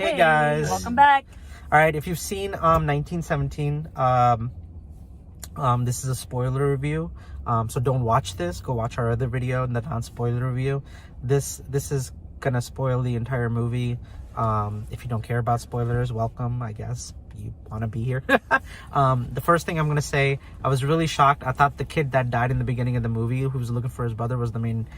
Hey guys. Welcome back. All right, if you've seen 1917, this is a spoiler review. So don't watch this. Go watch our other video, the non-spoiler review. This is gonna spoil the entire movie. If you don't care about spoilers, welcome, I guess. You want to be here. The first thing I'm gonna say, I was really shocked. I thought the kid that died in the beginning of the movie, who was looking for his brother, was the main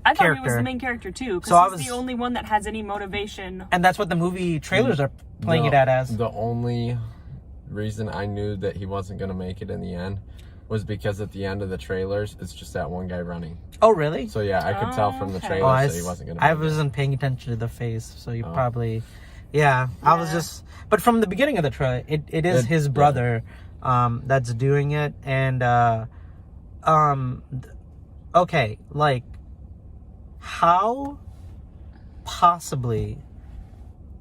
I thought character. he was the main character too, because So he's the only one that has any motivation. And that's what the movie trailers are playing it at as. The only reason I knew that he wasn't going to make it in the end was because at the end of the trailers, it's just that one guy running. Oh, really? So yeah, I could tell from the Okay. trailers that he wasn't going to I make it. wasn't paying attention to the face, so you probably... Yeah, I was just... But from the beginning of the trailer, it is his brother that's doing it. And, okay, like, how possibly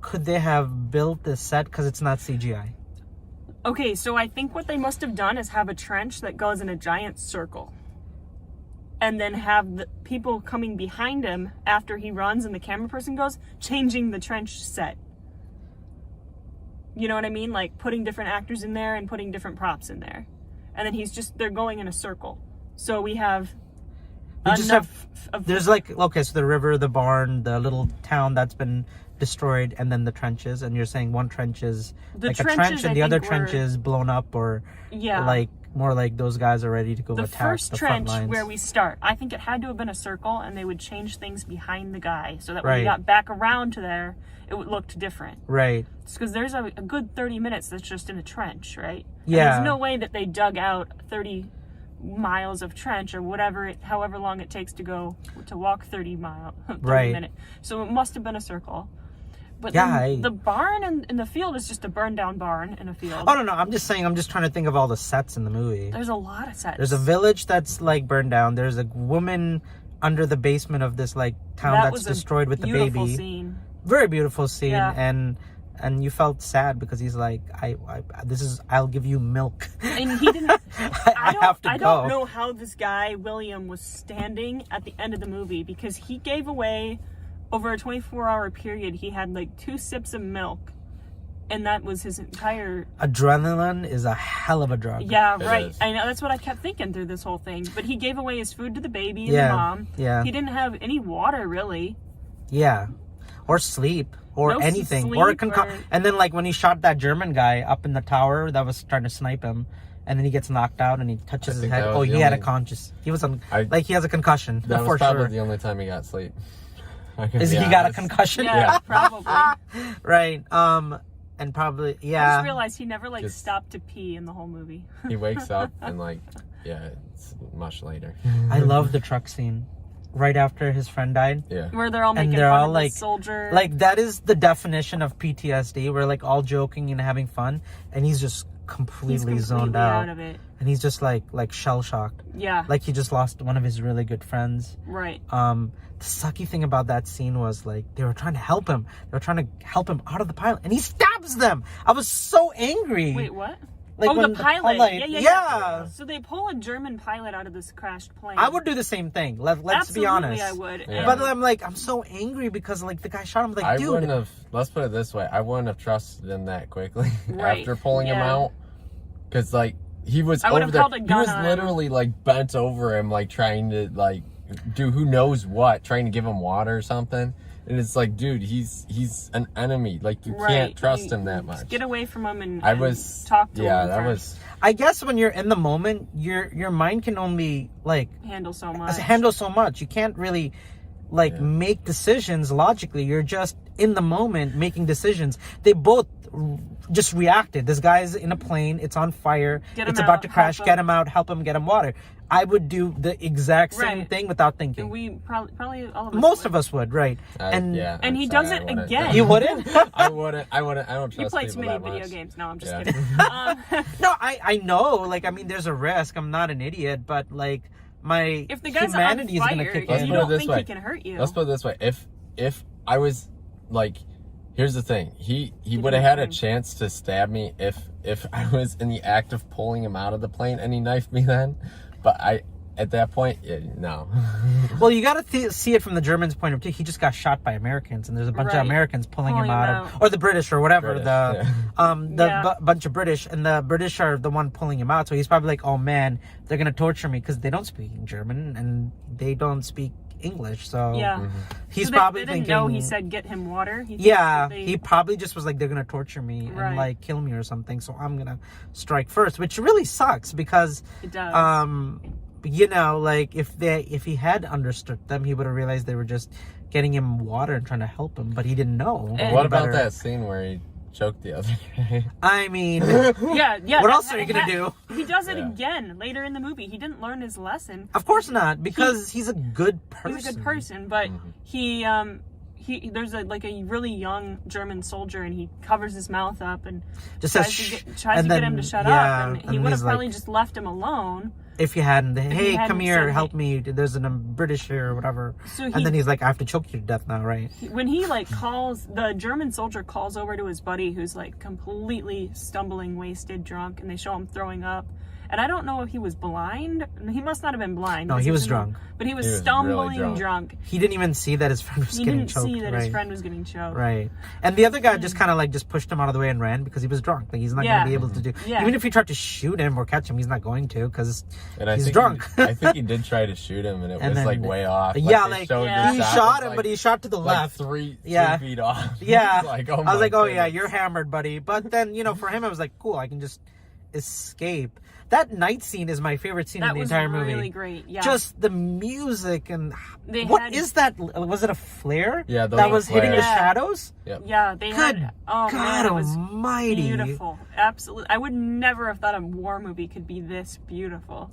could they have built this set because it's not CGI? Okay, so I think what they must have done is have a trench that goes in a giant circle. And then have the people coming behind him after he runs and the camera person goes, changing the trench set. You know what I mean? Like putting different actors in there and putting different props in there. And then they're going in a circle. So we have there's like, okay, so the river, the barn, the little town that's been destroyed, and then the trenches, and you're saying one trench is like a trench and the other trench is blown up, or like more like those guys are ready to go attack the first trench front lines. where we start, I think it had to have been a circle, and they would change things behind the guy so that when we got back around to there, it looked different. Right. Because there's a good 30 minutes that's just in a trench, right? Yeah. And there's no way that they dug out 30 miles of trench or however long it takes to walk 30 minutes. So it must have been a circle. But the barn in the field is just a burned down barn in a field. Oh, no, I'm just saying, I'm just trying to think of all the sets in the movie. There's a lot of sets. There's a village that's like burned down. There's a woman under the basement of this like town that's destroyed with the baby. Beautiful scene. Very beautiful scene. And you felt sad because he's like, I'll give you milk. And he didn't. I have to go. I don't know how this guy William was standing at the end of the movie, because he gave away, over a 24-hour period, he had like 2 sips of milk, and that was his entire... Adrenaline is a hell of a drug. Yeah, right. I know, that's what I kept thinking through this whole thing. But he gave away his food to the baby and the mom. Yeah. He didn't have any water, really. Yeah. Or sleep. Or No anything. sleep and then like when he shot that German guy up in the tower that was trying to snipe him, and then he gets knocked out and he touches his head. Oh, he had a conscious. He was he has a concussion. That was for probably sure. the only time he got sleep. Is he got a concussion? Yeah, probably. Right. And probably I just realized he never stopped to pee in the whole movie. He wakes up and it's much later. I love the truck scene. Right after his friend died. Yeah. Where they're all making fun of the soldier. Like, that is the definition of PTSD. We're like all joking and having fun, and he's just completely zoned out of it. And he's just like shell shocked. Yeah. Like he just lost one of his really good friends. Right. The sucky thing about that scene was like they were trying to help him. They were trying to help him out of the pilot, and he stabs them. I was so angry. Wait, what? Like the pilot. Yeah. So they pull a German pilot out of this crashed plane. I would do the same thing. Let's be honest. I would. Yeah. But I'm so angry because like the guy shot him. Like, I dude. wouldn't have. Let's put it this way: I wouldn't have trusted him that quickly after pulling him out, because he was over there. He was literally like bent over him, like trying to do who knows what, trying to give him water or something. And it's like, dude, he's an enemy. Like, you can't trust him that much. Get away from him and talk to him. Yeah, that was... I guess when you're in the moment, your mind can only, handle so much. You can't really, make decisions logically. You're just in the moment making decisions. They both just reacted. This guy's in a plane. It's on fire. It's about to crash. Get him out. Help him. Get him water. I would do the exact same thing without thinking. And we probably all of us Most of us would, right? And he does it again. You wouldn't? I wouldn't. I don't trust You play too many video games. No, I'm just kidding. No, I know. There's a risk. I'm not an idiot, but if the guy's humanity on fire, is gonna kick you in. don't think he can hurt you. Let's put it this way: if I was here's the thing, he would have had a chance to stab me if I was in the act of pulling him out of the plane and he knifed me then. But at that point, yeah, no. Well, you got to see it from the Germans' point of view. He just got shot by Americans, and there's a bunch of Americans pulling him out of, or the British or whatever, bunch of British, and the British are the one pulling him out. So he's probably like, oh man, they're gonna torture me because they don't speak German and they don't speak English. So he's probably they didn't thinking. know he said get him water. He probably just was like, they're gonna torture me and like kill me or something. So I'm gonna strike first, which really sucks because it does. You know, like if he had understood them, he would have realized they were just getting him water and trying to help him, but he didn't know. What about that scene where he choked the other guy? I mean, yeah. What else are you gonna do? He does it again later in the movie. He didn't learn his lesson. Of course not, because he's a good person. He's a good person, but he there's a really young German soldier, and he covers his mouth up and just tries to get him to shut up, and he would have probably just left him alone. If you hadn't, hey, come here, help me. There's a British here or whatever. And then he's like, I have to choke you to death now, right? When he calls, the German soldier calls over to his buddy who's completely stumbling, wasted, drunk, and they show him throwing up. And I don't know if he was blind. He must not have been blind. No, he was drunk. But he was stumbling really drunk. He didn't even see that his friend was getting choked. He didn't see that his friend was getting choked. Right. And the other guy just kind of just pushed him out of the way and ran because he was drunk. Like, he's not going to be able to do... Even if he tried to shoot him or catch him, he's not going to because he's drunk. I think he did try to shoot him and it was way off. He shot him, but he shot to the left. 3 feet off. Yeah. I was like, oh yeah, you're hammered, buddy. But then, for him, it was like, cool, I can just escape. That night scene is my favorite scene in the entire movie. That was really great, yeah. Just the music and... What is that? Was it a flare? Yeah, that was hitting the shadows? Yep. Yeah, they had... Oh, God almighty. Beautiful. Absolutely. I would never have thought a war movie could be this beautiful.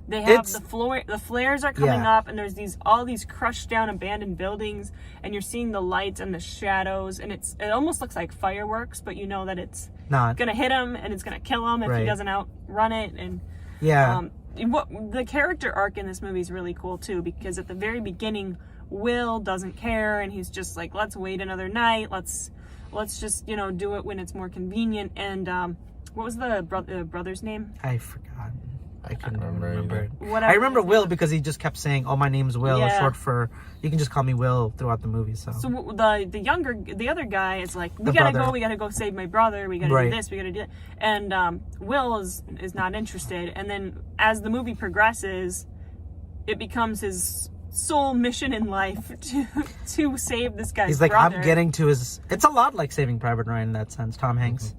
They have the flares are coming up, and there's all these crushed down abandoned buildings, and you're seeing the lights and the shadows, and it almost looks like fireworks, but you know that it's not gonna hit him and it's gonna kill him if he doesn't outrun it. And the character arc in this movie is really cool too, because at the very beginning, Will doesn't care, and he's just like, let's wait another night, let's just do it when it's more convenient. And what was the brother's name? I forgot. I couldn't remember. Whatever. I remember Will because he just kept saying, "Oh, my name's Will," short for you can just call me Will throughout the movie. So the other guy is like, we gotta go save my brother. We gotta do this. We gotta do that. And Will is not interested. And then as the movie progresses, it becomes his sole mission in life to save this guy's. He's like, brother. I'm getting to his. It's a lot like Saving Private Ryan in that sense. Tom Hanks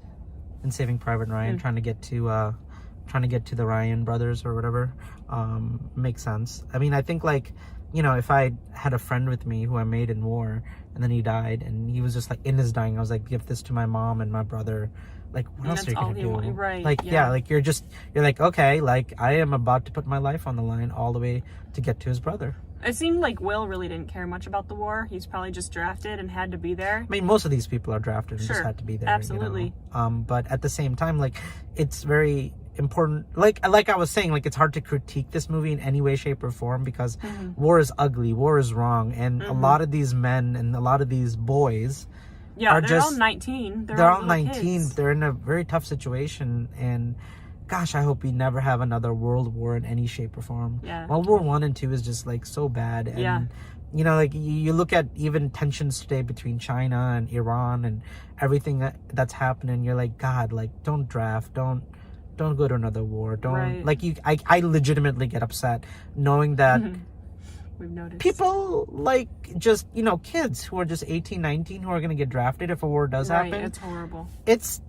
in Saving Private Ryan trying to get to the Ryan brothers or whatever. Makes sense. I mean, I think if I had a friend with me who I made in war and then he died and he was just in his dying, I was like, give this to my mom and my brother. What else are you gonna do? Right. You're like, okay, I am about to put my life on the line all the way to get to his brother. It seemed like Will really didn't care much about the war. He's probably just drafted and had to be there. I mean, most of these people are drafted and just had to be there. Absolutely. But at the same time, it's very important. Like I was saying, it's hard to critique this movie in any way, shape, or form because war is ugly, war is wrong, and a lot of these men and a lot of these boys they're all 19. They're all 19. Kids. They're in a very tough situation, and gosh, I hope we never have another world war in any shape or form. Yeah. World War I and II is just so bad. And you look at even tensions today between China and Iran and everything that's happening. You're like, God, don't draft, don't go to another war. Don't I legitimately get upset knowing that we've noticed people kids who are just 18, 19 who are going to get drafted if a war does happen. It's horrible. It's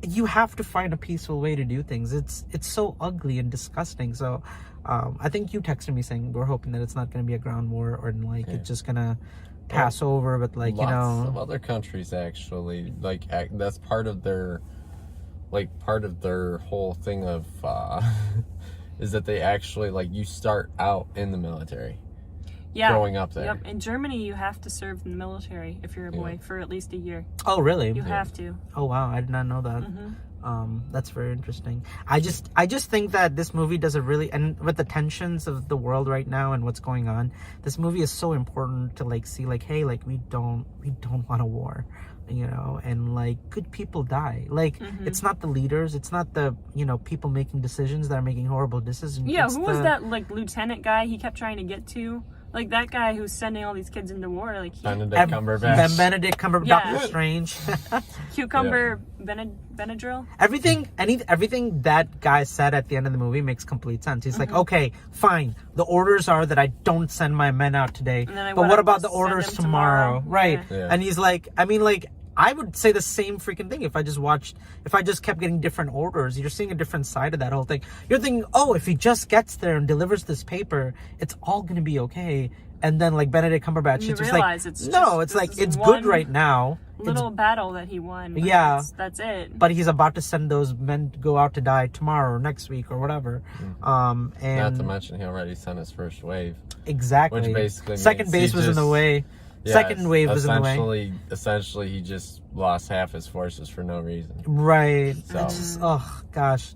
you have to find a peaceful way to do things. It's so ugly and disgusting. So I think you texted me saying we're hoping that it's not going to be a ground war or it's just going to pass over. But lots of other countries actually that's part of their whole thing of is that they actually you start out in the military. Growing up there. Yep. In Germany, you have to serve in the military if you're a boy for at least a year. Oh, really? You have to. Oh, wow. I did not know that. That's very interesting. I just think that this movie does and with the tensions of the world right now and what's going on, this movie is so important to see hey, we don't want a war. you know, and like good people die. Like it's not the leaders, it's not the, you know, people making decisions that are making horrible decisions. Yeah, who was that like lieutenant guy he kept trying to get to? Like that guy who's sending all these kids into war, like Benedict Cumberbatch. Benedict Cumberbatch, Yeah. Doctor Strange. Cucumber Benadryl. Everything that guy said at the end of the movie makes complete sense. He's like, okay, fine. The orders are that I don't send my men out today, but what about the orders tomorrow? Right? Yeah. And he's like, I mean, like, I would say the same freaking thing if I just kept getting different orders. You're seeing a different side of that whole thing. You're thinking, oh, if he just gets there and delivers this paper, it's all gonna be okay. And then like Benedict Cumberbatch, it's just like, it's good right now. Little battle that he won. Yeah, that's it. But he's about to send those men to go out to die tomorrow or next week or whatever. And not to mention he already sent his first wave. Exactly. Which basically second base was in the way. Yeah, second wave was in the way. Essentially, he just lost half his forces for no reason. Right. So. It's just, oh gosh.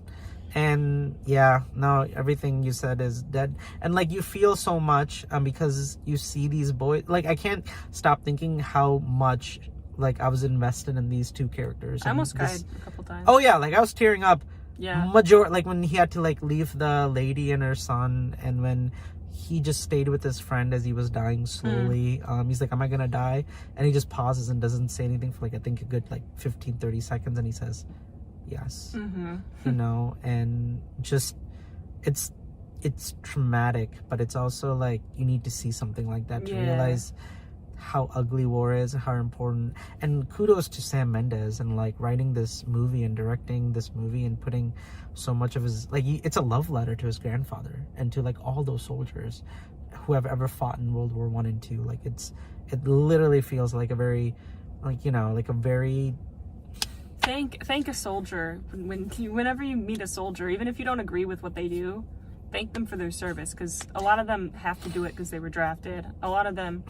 And yeah, no, everything you said is dead. And like you feel so much because you see these boys. Like I can't stop thinking how much like I was invested in these two characters. I almost cried a couple times. Oh yeah, like I was tearing up. Yeah. Like when he had to like leave the lady and her son, and when he just stayed with his friend as he was dying slowly. He's like, am I gonna die? And he just pauses and doesn't say anything for like I think a good like 15-30 seconds, and he says yes. You know, and just it's traumatic, but it's also like you need to see something like that to realize how ugly war is, how important. And kudos to Sam Mendes and like writing this movie and directing this movie and putting so much of his like it's a love letter to his grandfather and to like all those soldiers who have ever fought in World War I and II. Like it literally feels like a very like, you know, like a very thank a soldier whenever you meet a soldier, even if you don't agree with what they do. Thank them for their service, because a lot of them have to do it because they were drafted. A lot of them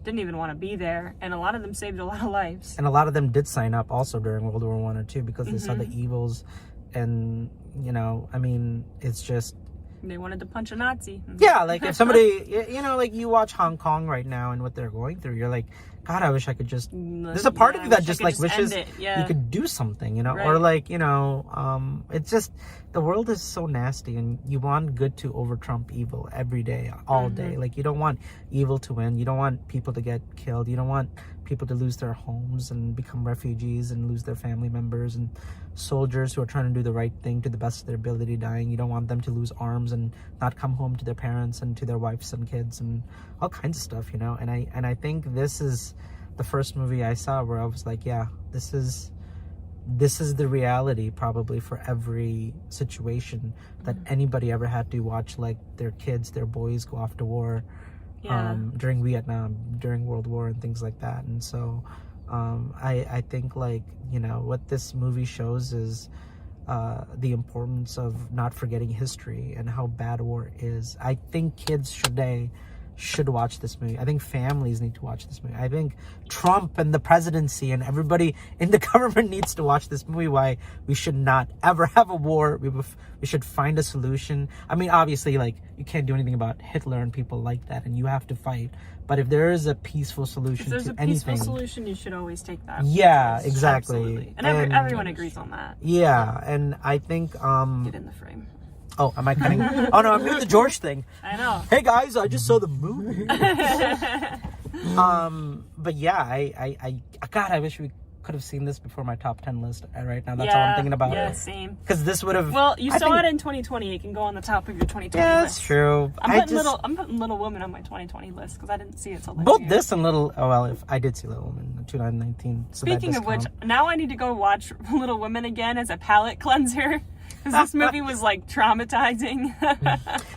didn't even want to be there, and a lot of them saved a lot of lives. And a lot of them did sign up also during World War I or II because they saw the evils, and you know, I mean, it's just they wanted to punch a Nazi. Yeah, like if somebody, you know, like you watch Hong Kong right now and what they're going through, you're like, God, I wish I could just. There's a part of you that just like wishes you could do something, you know, or like, you know, it's just the world is so nasty, and you want good to over trump evil every day, all day. Like you don't want evil to win. You don't want people to get killed. You don't want people to lose their homes and become refugees and lose their family members, and soldiers who are trying to do the right thing to the best of their ability dying. You don't want them to lose arms and not come home to their parents and to their wives and kids and all kinds of stuff, you know. And I think this is the first movie I saw where I was like, yeah, this is the reality probably for every situation that anybody ever had to watch, like their kids, their boys go off to war during Vietnam, during World War and things like that. And so I think, like, you know, what this movie shows is the importance of not forgetting history and how bad war is. I think kids today should watch this movie. I think families need to watch this movie. I think Trump and the presidency and everybody in the government needs to watch this movie. Why we should not ever have a war. We should find a solution. I mean, obviously, like, you can't do anything about Hitler and people like that, and you have to fight. But if there is a peaceful solution to anything, if there's a peaceful solution, you should always take that. Yeah, exactly. Absolutely. And everyone agrees on that. Yeah, and I think get in the frame. Oh, am I cutting? Oh no, I'm doing the George thing. I know. Hey guys, I just saw the movie. But yeah, God, I wish we could have seen this before my top 10 list. Right now, that's all I'm thinking about. Yeah, same. Because this would have. Well, you saw it in 2020. It can go on the top of your 2020 yeah, list. That's true. I'm putting Little Woman on my 2020 list because I didn't see it till this both year. This and Little. Oh well, if I did see Little Woman in 2019. So speaking of which, now I need to go watch Little Women again as a palate cleanser. Because this movie was, like, traumatizing.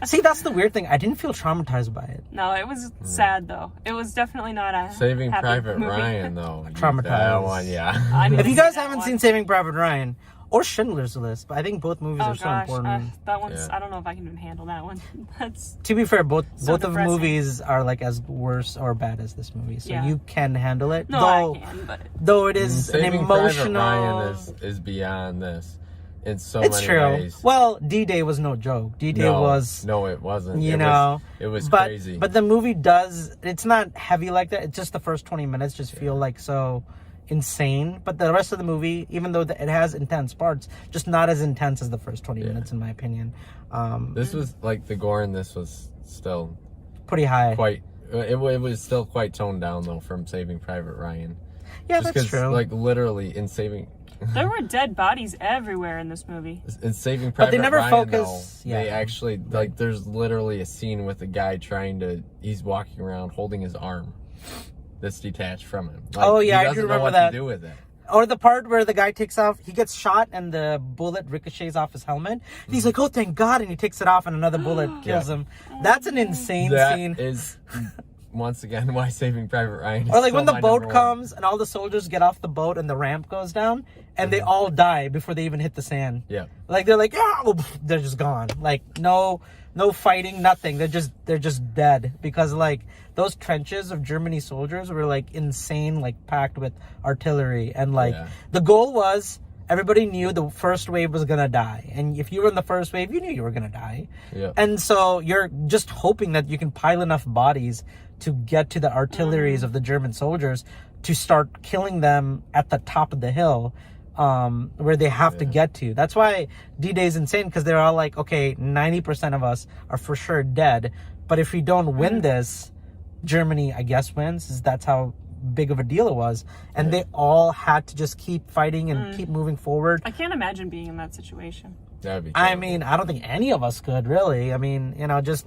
See, that's the weird thing. I didn't feel traumatized by it. No, it was sad, though. It was definitely not a Saving happy Private movie. Ryan, though. Traumatized. That one, yeah. If you guys haven't seen Saving Private Ryan or Schindler's List, but I think both movies are so important. That one's, I don't know if I can even handle that one. That's to be fair, both of the movies are, like, as worse or bad as this movie, so you can handle it. No, I can, but... Though it is an emotional... Private Ryan is beyond this. In so it's many true. ways. Well, D-Day was no joke. D-Day was... No, it wasn't. You know... It was crazy. But the movie does... It's not heavy like that. It's just the first 20 minutes just feel like so... insane, but the rest of the movie, even though it has intense parts, just not as intense as the first 20 minutes, in my opinion. This was like the gore in this was still pretty high. It was still quite toned down though from Saving Private Ryan. Yeah, that's true. Like literally in Saving. There were dead bodies everywhere in this movie. In Saving Private Ryan, but they never focus. They actually like. There's literally a scene with a guy he's walking around holding his arm that's detached from him. Like, I do remember that. To do with it. Or the part where the guy he gets shot and the bullet ricochets off his helmet. And he's like, "Oh, thank God!" And he takes it off, and another bullet kills him. That's an insane scene. That is. Once again, why Saving Private Ryan is or like when the boat comes and all the soldiers get off the boat and the ramp goes down and they all die before they even hit the sand. Yeah. Like they're like, they're just gone. Like no fighting, nothing. They're just dead because like those trenches of Germany soldiers were like insane, like packed with artillery, and like the goal was everybody knew the first wave was gonna die, and if you were in the first wave, you knew you were gonna die. Yeah. And so you're just hoping that you can pile enough bodies to get to the artilleries of the German soldiers to start killing them at the top of the hill, where they have to get to. That's why D-Day is insane, because they're all like, okay, 90% of us are for sure dead, but if we don't win this, Germany, I guess, wins. That's how big of a deal it was, and they all had to just keep fighting and keep moving forward. I can't imagine being in that situation. That'd be I mean, I don't think any of us could, really. I mean, just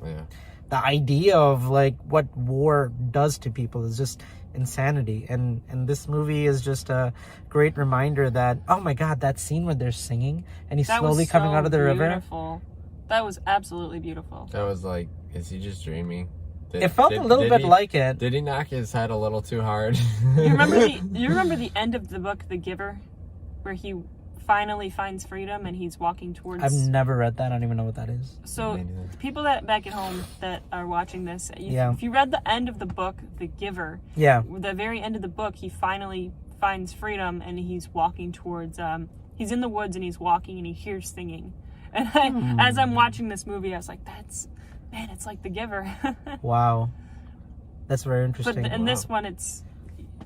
the idea of like what war does to people is just insanity, and this movie is just a great reminder that, oh my God, that scene where they're singing and he's slowly coming out of the river. That was absolutely beautiful. That was like, is he just dreaming? It felt a little bit like it. Did he knock his head a little too hard? You remember the end of the book, The Giver, where he finally finds freedom and he's walking towards... I've never read that. I don't even know what that is. So people that back at home that are watching this, if you read the end of the book, The Giver, the very end of the book, he finally finds freedom and he's walking towards... he's in the woods and he's walking and he hears singing. And as I'm watching this movie, I was like, man, it's like The Giver. Wow. That's very interesting. But in this one, it's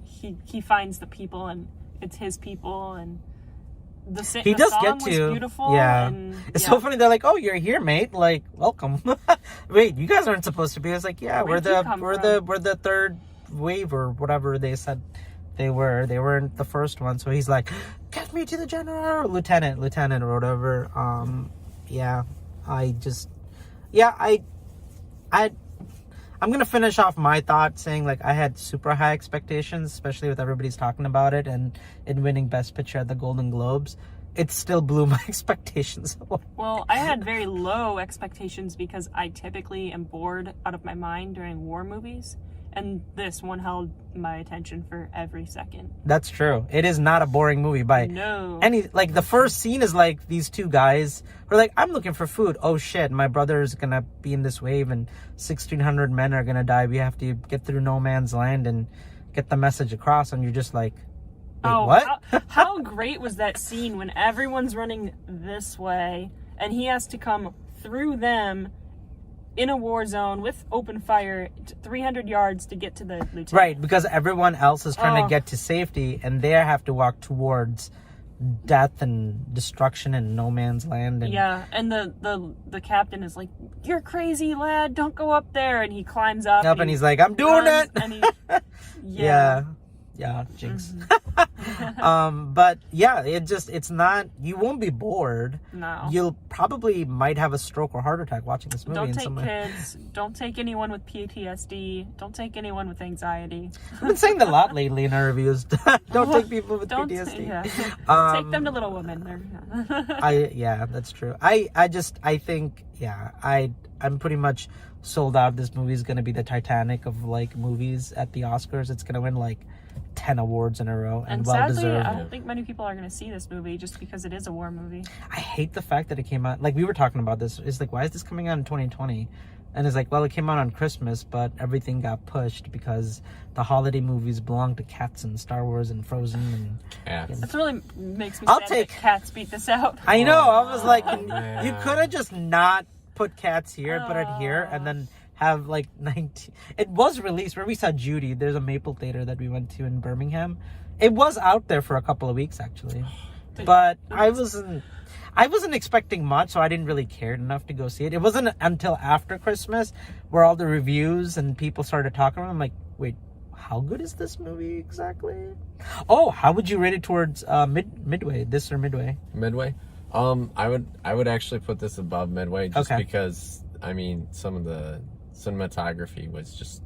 he finds the people and it's his people, and the song was beautiful. Yeah. And, it's so funny. They're like, "Oh, you're here, mate. Like, welcome." Wait, you guys aren't supposed to be. It's like, yeah, we're the third wave or whatever they said they were. They weren't the first one. So he's like, "Get me to the general, lieutenant or whatever." I'm gonna finish off my thought saying like I had super high expectations, especially with everybody's talking about it and it winning Best Picture at the Golden Globes. It still blew my expectations away. Well, I had very low expectations because I typically am bored out of my mind during war movies, and this one held my attention for every second. That's true. It is not a boring movie by any... Like, the first scene is like these two guys who are like, I'm looking for food. Oh, shit, my brother's gonna be in this wave and 1,600 men are gonna die. We have to get through no man's land and get the message across. And you're just like, wait, what? How great was that scene when everyone's running this way and he has to come through them in a war zone with open fire 300 yards to get to the lieutenant. Right, because everyone else is trying to get to safety and they have to walk towards death and destruction in no man's land. And and the captain is like, "You're crazy, lad, don't go up there," and he climbs up and he's like, "I'm doing it." And he, jinx. But yeah, it's not, you won't be bored. No. You'll probably might have a stroke or heart attack watching this movie. Don't take kids. Don't take anyone with PTSD. Don't take anyone with anxiety. I've been saying that a lot lately in our reviews. Don't take people with PTSD. Take them to Little Women. That's true. I think I'm pretty much sold out. This movie is going to be the Titanic of like movies at the Oscars. It's going to win like 10 awards in a row, and well sadly, deserved. I don't think many people are going to see this movie just because it is a war movie. I hate the fact that it came out, like we were talking about this. It's like, why is this coming out in 2020? And it's like, well, it came out on Christmas, but everything got pushed because the holiday movies belong to Cats and Star Wars and Frozen and Cats. That really makes me sad that Cats beat this out. I know. I was like, you could have just not put Cats here and put it here, and then have like 19. It was released where we saw Judy. There's a Maple Theater that we went to in Birmingham. It was out there for a couple of weeks actually, but I wasn't expecting much, so I didn't really care enough to go see it. It wasn't until after Christmas where all the reviews and people started talking. I'm like, wait, how good is this movie exactly? Oh, how would you rate it towards Midway? This or Midway? Midway. I would actually put this above Midway just because I mean some of the cinematography was just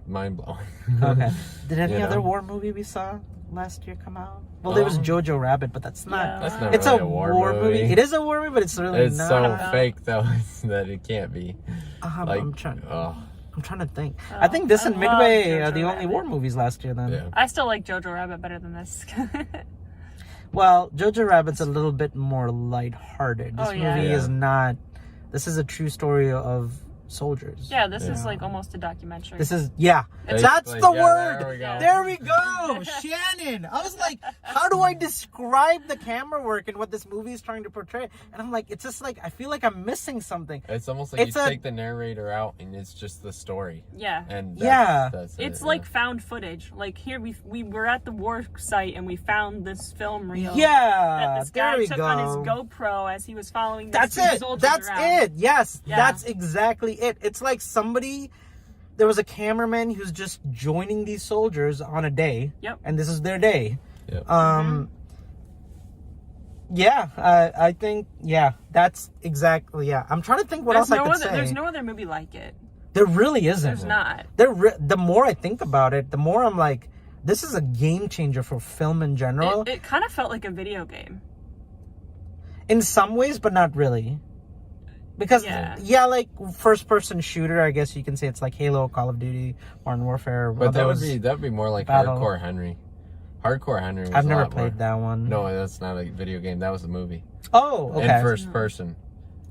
mind blowing. Okay. Did any other war movie we saw last year come out? Well, there was Jojo Rabbit, but that's not. Yeah. That's not it's really a war movie. It is a war movie, but it's really it's not. so fake though that it can't be. I'm trying to think. I think this and Midway are the only war movies last year. Then yeah. I still like Jojo Rabbit better than this. Well, Jojo Rabbit's a little bit more lighthearted. This movie is not. This is a true story of soldiers. Yeah, this is like almost a documentary. This is that's the word. There we go. Shannon. I was like, how do I describe the camera work and what this movie is trying to portray? And I'm like, it's just like I feel like I'm missing something. It's almost like you take the narrator out and it's just the story. Yeah. And that's it's like found footage. Like here we were at the war site and we found this film reel. Yeah. That this guy took on his GoPro as he was following That's it. Yes. Yeah. That's exactly it. It's like there was a cameraman who's just joining these soldiers on a day. Yep. And this is their day. Yep. I think that's exactly I'm trying to think what else I could say. There's no other movie like it. There really isn't. There's not. The more I think about it, the more I'm like, this is a game changer for film in general. It kind of felt like a video game. In some ways, but not really. Because, like first-person shooter, I guess you can say it's like Halo, Call of Duty, Modern Warfare. But that would be more like Hardcore Henry. Hardcore Henry was I've never played that one. No, that's not a video game. That was a movie. Oh, okay. In first person.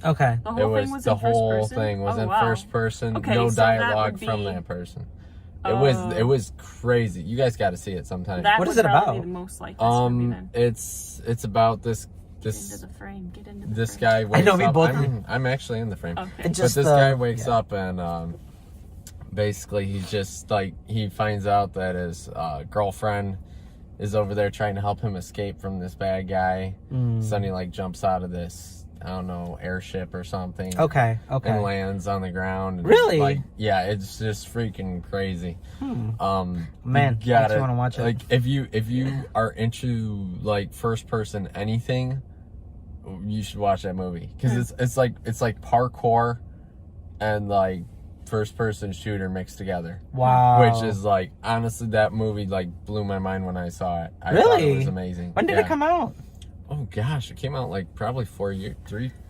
Okay. The whole thing was in first person. Okay, no so dialogue from that person. It was crazy. You guys got to see it sometime. What is it about? The most like this movie, then. It's about this Get into the frame. This guy wakes up. I know we both. I'm actually in the frame. Okay. But this guy wakes up and basically he's just like he finds out that his girlfriend is over there trying to help him escape from this bad guy. So he like jumps out of this airship or something. Okay. And lands on the ground. And really? Like, yeah, it's just freaking crazy. Man, makes you want to watch it. Like if you are into like first person anything, you should watch that movie because it's like parkour and like first person shooter mixed together. Wow. Which is like honestly that movie like blew my mind when I saw it. I thought it was amazing. When did it come out? Oh gosh, it came out like probably 3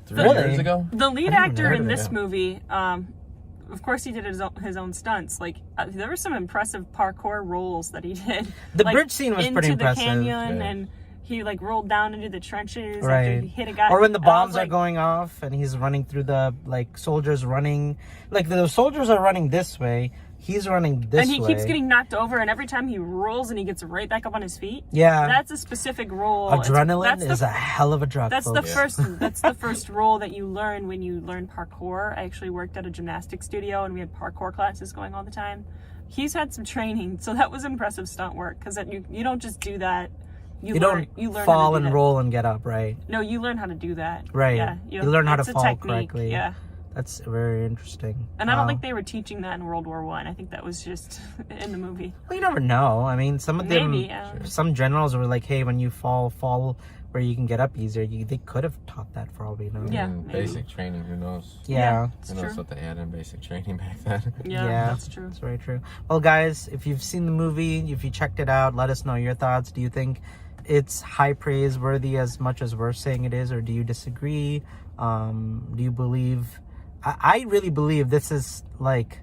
Really? years ago. The lead actor in this movie, of course, he did his own stunts. Like there were some impressive parkour rolls that he did. The bridge scene was pretty impressive. Into the canyon, and he like rolled down into the trenches right. after he hit a guy. Or when the bombs are going off and he's running through the soldiers running, like the soldiers are running this way. He's running this way. And he keeps getting knocked over, and every time he rolls and he gets right back up on his feet. Yeah. That's a specific roll. Adrenaline is a hell of a drug. That's the first roll that you learn when you learn parkour. I actually worked at a gymnastics studio, and we had parkour classes going all the time. He's had some training, so that was impressive stunt work, because you don't just do that. You learn fall and roll and get up, right? No, you learn how to do that. Right. Yeah. You learn how to fall technique. correctly. Yeah. That's very interesting. And I don't think they were teaching that in World War I. I think that was just in the movie. Well, you never know. I mean, some of them, some generals were like, hey, when you fall where you can get up easier. They could have taught that for all we know. Yeah, basic training, who knows? Yeah. Who knows what they had in basic training back then? Yeah, that's true. That's very true. Well, guys, if you've seen the movie, if you checked it out, let us know your thoughts. Do you think it's high praiseworthy as much as we're saying it is, or do you disagree? Do you believe... I really believe this is like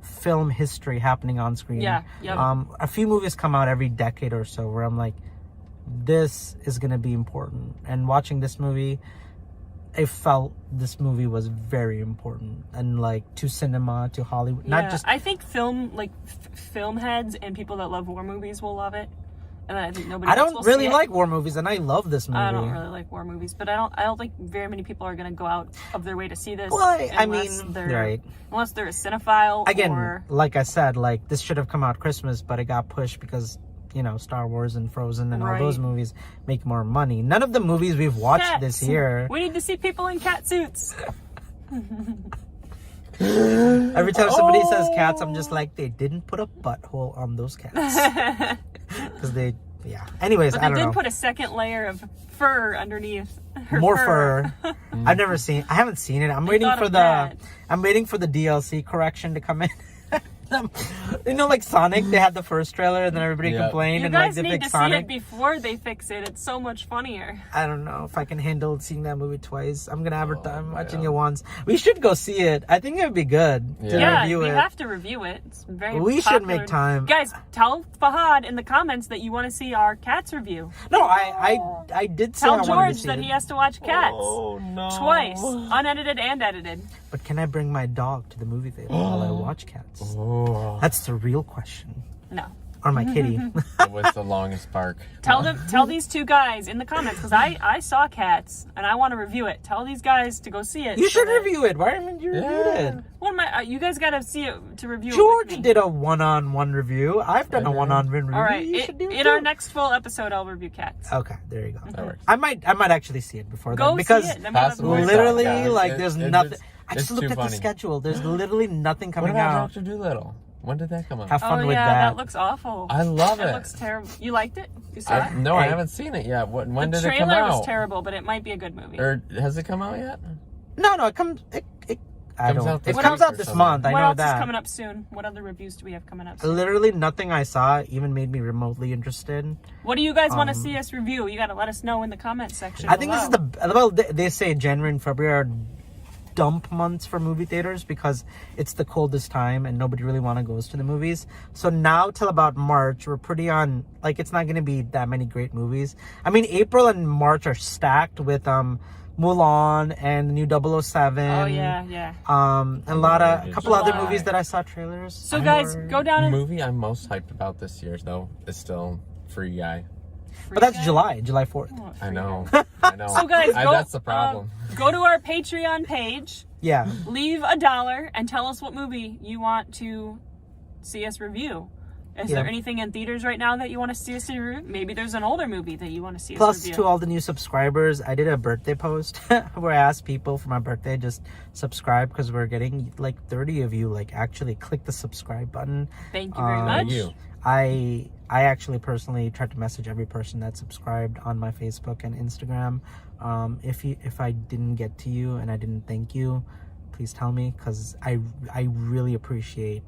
film history happening on screen. Yeah. Yep. A few movies come out every decade or so where I'm like, this is going to be important. And watching this movie, I felt this movie was very important, and like to cinema, to Hollywood. Yeah, not just. I think film heads and people that love war movies will love it. And I think nobody. I don't really like war movies, and I love this movie. I don't really like war movies, but I don't think very many people are going to go out of their way to see this. Well, I mean, right? Unless they're a cinephile. Again, like I said, like this should have come out Christmas, but it got pushed because Star Wars and Frozen and all those movies make more money. None of the movies we've watched this year. We need to see people in cat suits. Every time somebody says cats, I'm just like, they didn't put a butthole on those cats. Because Anyways, but I don't know. They did put a second layer of fur underneath. More fur. I haven't seen it. I'm waiting for the DLC correction to come in. Like Sonic, they had the first trailer and then everybody complained. You and guys they need to Sonic. see it before they fix it. It's so much funnier. I don't know if I can handle seeing that movie twice. I'm gonna I'm watching it once. We should go see it. I think it would be good to review it. We have to review it. It's very We popular. should make time. Guys, tell Fahad in the comments that you want to see our Cats review. No, I did say tell I wanted George to see that it. he has to watch Cats. Oh no! Twice, unedited and edited. But can I bring my dog to the movie theater while I watch Cats? Oh. That's the real question. No. Or my kitty. What's the longest park? Tell these two guys in the comments, because I saw Cats and I want to review it. Tell these guys to go see it. You should review it. Why haven't you reviewed it? What am I? You guys got to see it to review it. George did a one-on-one review. I've done a one-on-one review. All right. You should do it in our next full episode, I'll review Cats. Okay, there you go. That works. I might actually see it before Go then because see it. Then we'll have more literally, stuff. there's nothing. I just it's looked too at the funny. schedule. There's literally nothing What coming about out. Dr. Dolittle? When did that come out? Have fun with that looks awful. I love it. It looks terrible. You liked it? You saw it? No, I haven't seen it yet. When did it come The trailer out? was terrible, but it might be a good movie. Or has it come out yet? No, it comes. It Comes out this comes week out or this something. month. I What know else that. is coming up soon? What other reviews do we have coming up soon? Literally nothing I saw even made me remotely interested. What do you guys want to see us review? You got to let us know in the comments section. I think this below. is they say January and February are dump months for movie theaters because it's the coldest time and nobody really goes to the movies. So now till about March, we're pretty on, like, it's not going to be that many great movies. I mean, April and March are stacked with Mulan and the new 007. Oh yeah. And a couple other movies that I saw trailers. So guys, go down The and movie I'm most hyped about this year, though, is still Free Guy. But that's July 4th. Oh, I know. So guys, that's the problem. Go to our Patreon page, Yeah. leave $1, and tell us what movie you want to see us review. Is there anything in theaters right now that you want to see us review? Maybe there's an older movie that you want to see us Plus, review. to all the new subscribers, I did a birthday post where I asked people for my birthday just subscribe because we're getting like 30 of you actually click the subscribe button. Thank you very much. You. I actually personally tried to message every person that subscribed on my Facebook and Instagram. If I didn't get to you and I didn't thank you, please tell me because I really appreciate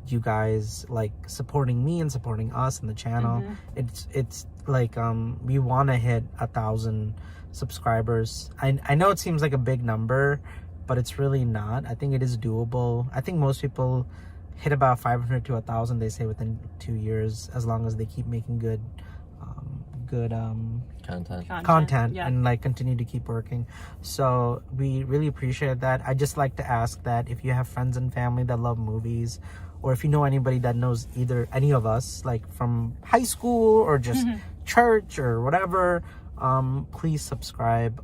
you guys supporting me and supporting us and the channel. It's like we want to hit 1,000 subscribers. I know it seems like a big number, but it's really not. I think it is doable. I think most people hit about 500 to 1,000, they say, within 2 years, as long as they keep making good content and continue to keep working. So we really appreciate that. I just like to ask that if you have friends and family that love movies, or if you know anybody that knows any of us, from high school or just church or whatever, please subscribe.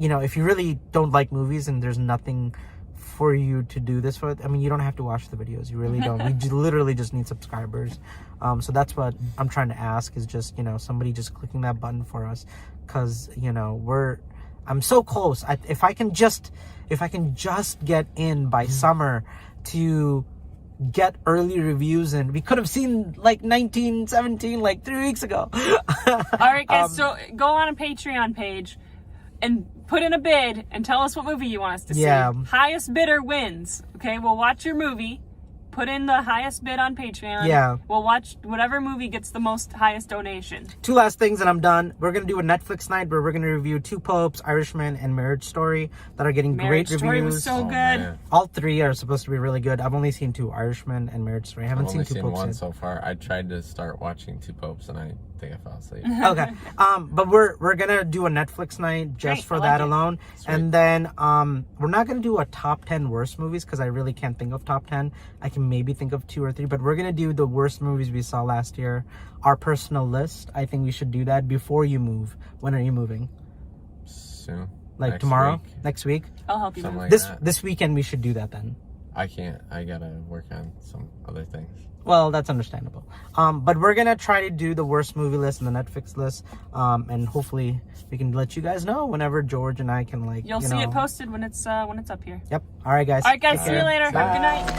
If you really don't like movies and there's nothing for you to do this for, I mean, you don't have to watch the videos. You really don't. We literally just need subscribers. So that's what I'm trying to ask is just, somebody just clicking that button for us. Cause, I'm so close. If I can just get in by summer to get early reviews, and we could have seen 1917 3 weeks ago. All right, guys, so go on a Patreon page and put in a bid and tell us what movie you want us to see. Highest bidder wins. Okay, we'll watch your movie. Put in the highest bid on Patreon. Yeah. We'll watch whatever movie gets the highest donation. 2 last things and I'm done. We're going to do a Netflix night where we're going to review Two Popes, Irishman, and Marriage Story that are getting great reviews. Marriage Story was so good. Man. All 3 are supposed to be really good. I've only seen 2, Irishman and Marriage Story. I haven't seen Two Popes one yet. so far. I tried to start watching Two Popes and I think I fell asleep. Okay. But we're gonna do a Netflix night just Great, for I that like it. alone. Sweet. And then we're not gonna do a top 10 worst movies because I really can't think of top 10. I can maybe think of 2 or 3, but we're gonna do the worst movies we saw last year. Our personal list. I think we should do that before you move. When are you moving? Soon. Like Next tomorrow? week. Next week? I'll help you Something move. like that. This weekend we should do that then. I can't. I gotta work on some other things. Well, that's understandable. But we're gonna try to do the worst movie list and the Netflix list, and hopefully we can let you guys know whenever George and I can You'll see it posted when it's up here. Yep. All right, guys. See you later. Have a good night.